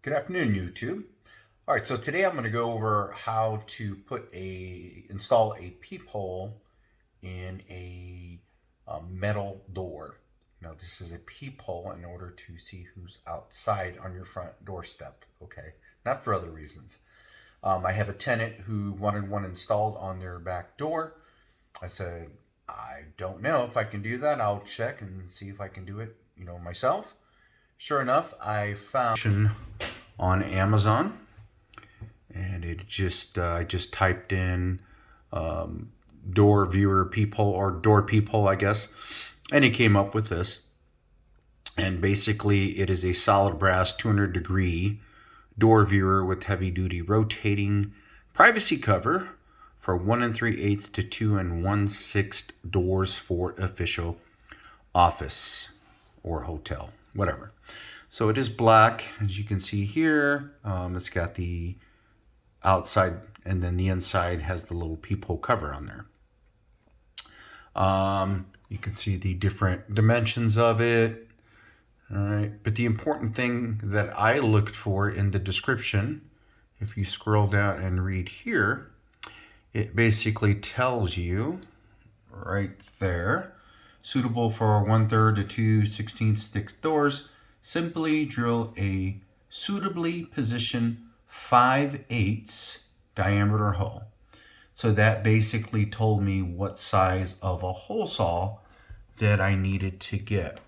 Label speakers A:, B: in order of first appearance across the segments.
A: Good afternoon, YouTube. All right, so today I'm going to go over how to install a peephole in a metal door. Now, this is a peephole in order to see who's outside on your front doorstep. Okay, not for other reasons. I have a tenant who wanted one installed on their back door. I said, I don't know if I can do that. I'll check and see if I can do it, myself. Sure enough, I found on Amazon, and I just typed in door viewer peephole, or door peephole, I guess, and it came up with this. And basically, it is a solid brass 200-degree door viewer with heavy duty rotating privacy cover for 1 3/8 to 2 1/6 doors for official office or hotel, whatever. So it is black, as you can see here. It's got the outside, and then the inside has the little peephole cover on there. You can see the different dimensions of it. All right, but the important thing that I looked for in the description, if you scroll down and read here, it basically tells you right there, suitable for 1/3 to 2/16 stick doors. Simply drill a suitably positioned 5/8 diameter hole. So that basically told me what size of a hole saw that I needed to get.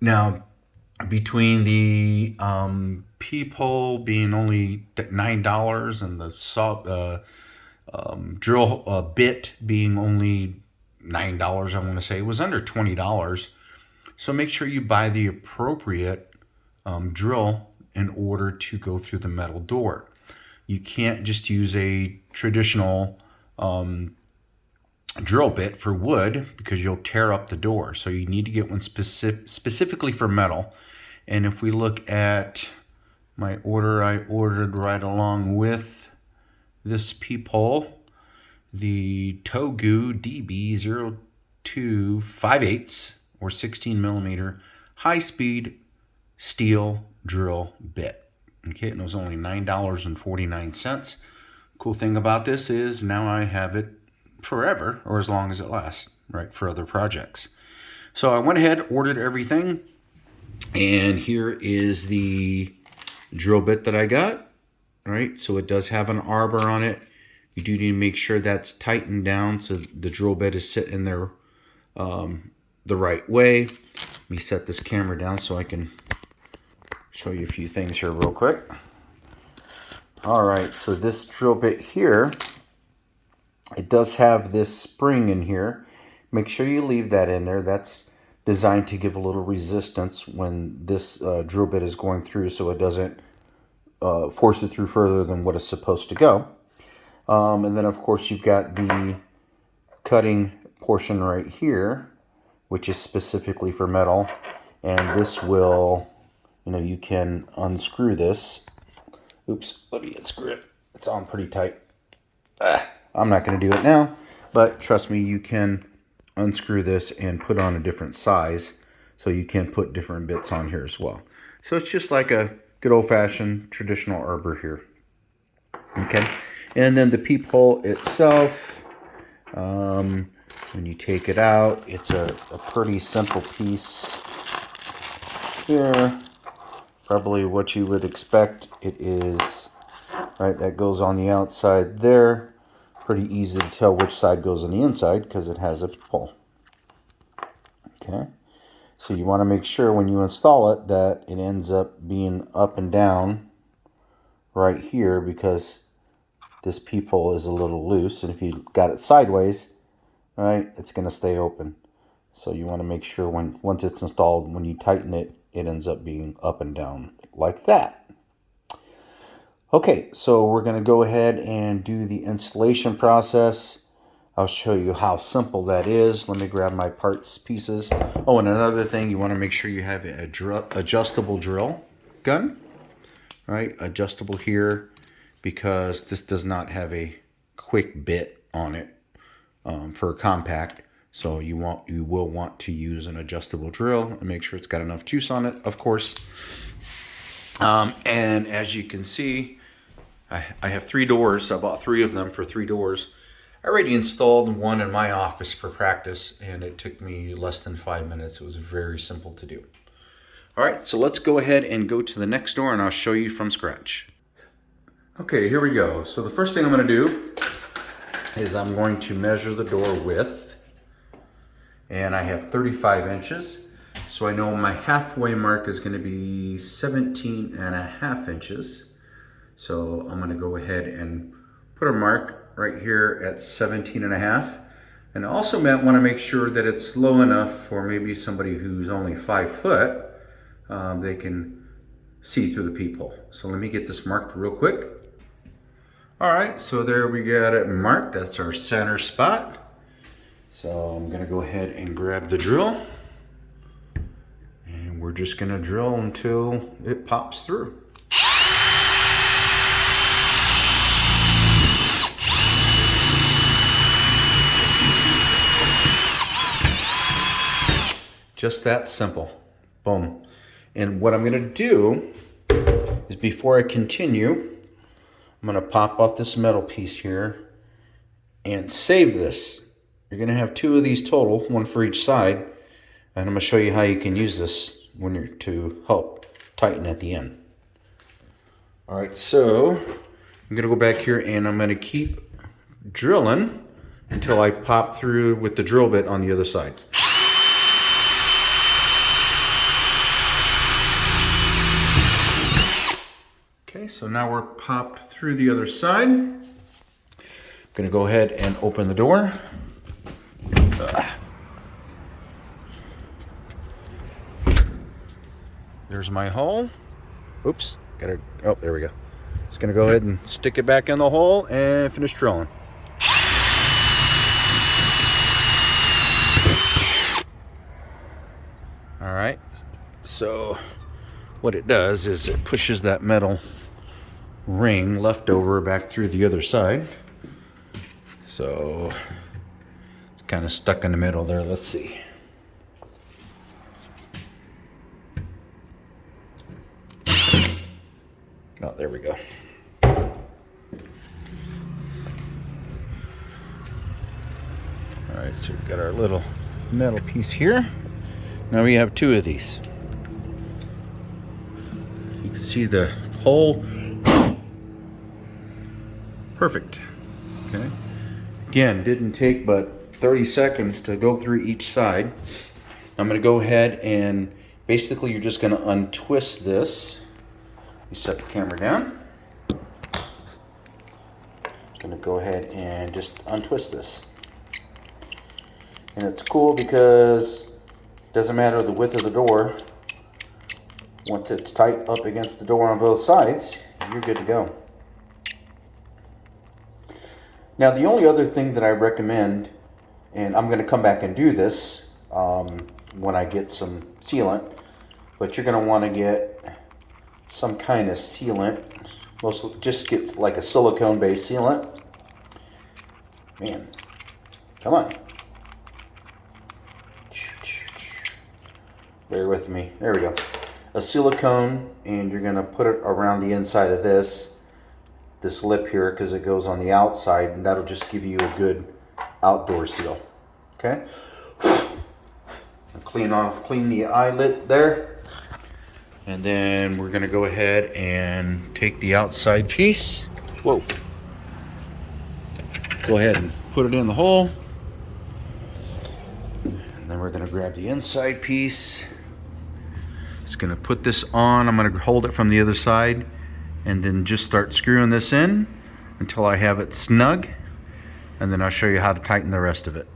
A: Now, between the peephole being only $9 and the saw drill bit being only $9, I want to say it was under $20. So make sure you buy the appropriate drill in order to go through the metal door. You can't just use a traditional drill bit for wood because you'll tear up the door. So you need to get one specifically for metal. And if we look at my order, I ordered right along with this peephole, the Togu DB02 5/8 or 16 millimeter high-speed steel drill bit. Okay, and it was only $9.49. Cool thing about this is now I have it forever, or as long as it lasts, right, for other projects. So I went ahead, ordered everything, and here is the drill bit that I got. All right, so it does have an arbor on it. You do need to make sure that's tightened down so the drill bit is sitting there the right way. Let me set this camera down so I can show you a few things here real quick. All right, so this drill bit here, it does have this spring in here. Make sure you leave that in there. That's designed to give a little resistance when this drill bit is going through, so it doesn't force it through further than what it's supposed to go. And then, of course, you've got the cutting portion right here, which is specifically for metal. And this will, you can unscrew this. Oops, let me unscrew it. It's on pretty tight. I'm not going to do it now, but trust me, you can unscrew this and put on a different size. So you can put different bits on here as well. So it's just like a good old-fashioned traditional arbor here. Okay, and then the peephole itself, when you take it out, it's a pretty simple piece here. Probably what you would expect it is, right? That goes on the outside there. Pretty easy to tell which side goes on the inside because it has a peephole. Okay, so you want to make sure when you install it that it ends up being up and down right here, because this peephole is a little loose, and if you got it sideways, right, it's going to stay open. So you want to make sure once it's installed, when you tighten it, it ends up being up and down like that. Okay, so we're going to go ahead and do the installation process. I'll show you how simple that is. Let me grab my parts pieces. Oh, and another thing, you want to make sure you have an adjustable drill gun, right? Adjustable here, because this does not have a quick bit on it for a compact. So you will want to use an adjustable drill and make sure it's got enough juice on it, of course. And as you can see, I have 3 doors. I bought 3 of them for 3 doors. I already installed one in my office for practice, and it took me less than 5 minutes. It was very simple to do. All right, so let's go ahead and go to the next door, and I'll show you from scratch. Okay, here we go. So the first thing I'm going to do is I'm going to measure the door width, and I have 35 inches. So I know my halfway mark is going to be 17.5 inches. So I'm going to go ahead and put a mark right here at 17.5. And I also want to make sure that it's low enough for maybe somebody who's only 5 foot, they can see through the peephole. So let me get this marked real quick. All right, so there we got it marked. That's our center spot. So I'm going to go ahead and grab the drill. And we're just going to drill until it pops through. Just that simple. Boom. And what I'm going to do is, before I continue, I'm going to pop off this metal piece here and save this. You're going to have 2 of these total, 1 for each side. And I'm going to show you how you can use this when you're to help tighten at the end. All right, so I'm going to go back here and I'm going to keep drilling until I pop through with the drill bit on the other side. Okay, so now we're popped through the other side. I'm going to go ahead and open the door. There's my hole. Oops, oh, there we go. Just going to go ahead and stick it back in the hole and finish drilling. All right, so what it does is it pushes that metal ring leftover back through the other side. So it's kind of stuck in the middle there. Let's see. Oh, there we go. All right, so we've got our little metal piece here. Now we have 2 of these. You can see the hole. Perfect. Okay. Again, didn't take but 30 seconds to go through each side. I'm going to go ahead and basically you're just going to untwist this. You set the camera down. I'm going to go ahead and just untwist this. And it's cool because it doesn't matter the width of the door. Once it's tight up against the door on both sides, you're good to go. Now, the only other thing that I recommend, and I'm going to come back and do this when I get some sealant, but you're going to want to get some kind of sealant. Mostly just get like a silicone-based sealant. Man, come on. Bear with me. There we go. A silicone, and you're going to put it around the inside of this lip here, because it goes on the outside, and that'll just give you a good outdoor seal. Okay. Clean the eyelet there, and then we're going to go ahead and take the outside piece. Whoa. Go ahead and put it in the hole, and then we're going to grab the inside piece. Just going to put this on. I'm going to hold it from the other side and then just start screwing this in until I have it snug, and then I'll show you how to tighten the rest of it.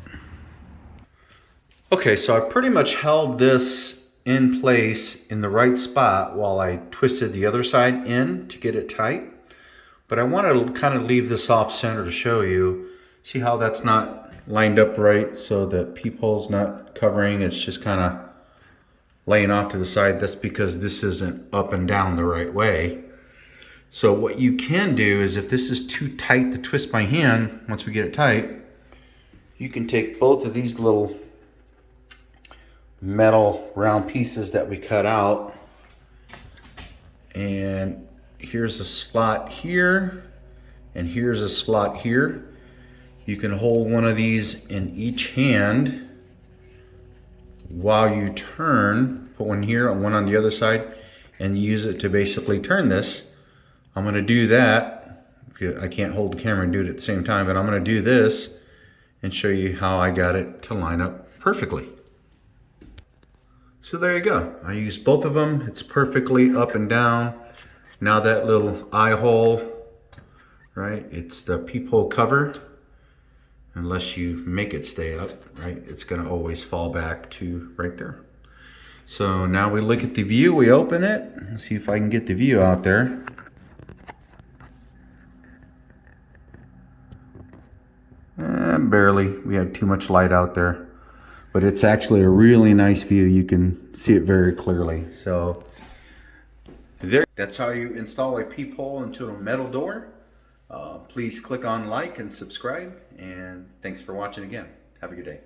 A: Okay, so I pretty much held this in place in the right spot while I twisted the other side in to get it tight. But I want to kind of leave this off center to show you. See how that's not lined up right, so the peephole's not covering, it's just kind of laying off to the side. That's because this isn't up and down the right way. So what you can do is, if this is too tight to twist by hand, once we get it tight, you can take both of these little metal round pieces that we cut out, And here's a slot here, and here's a slot here. You can hold one of these in each hand while you turn. Put one here and one on the other side, and use it to basically turn this. I'm gonna do that. I can't hold the camera and do it at the same time, but I'm gonna do this and show you how I got it to line up perfectly. So there you go. I used both of them. It's perfectly up and down. Now that little eye hole, right? It's the peephole cover. Unless you make it stay up, right? It's gonna always fall back to right there. So now we look at the view, we open it. Let's see if I can get the view out there. Barely, we had too much light out there. But it's actually a really nice view. You can see it very clearly. So that's how you install a peephole into a metal door. Please click on like and subscribe, and thanks for watching again. Have a good day.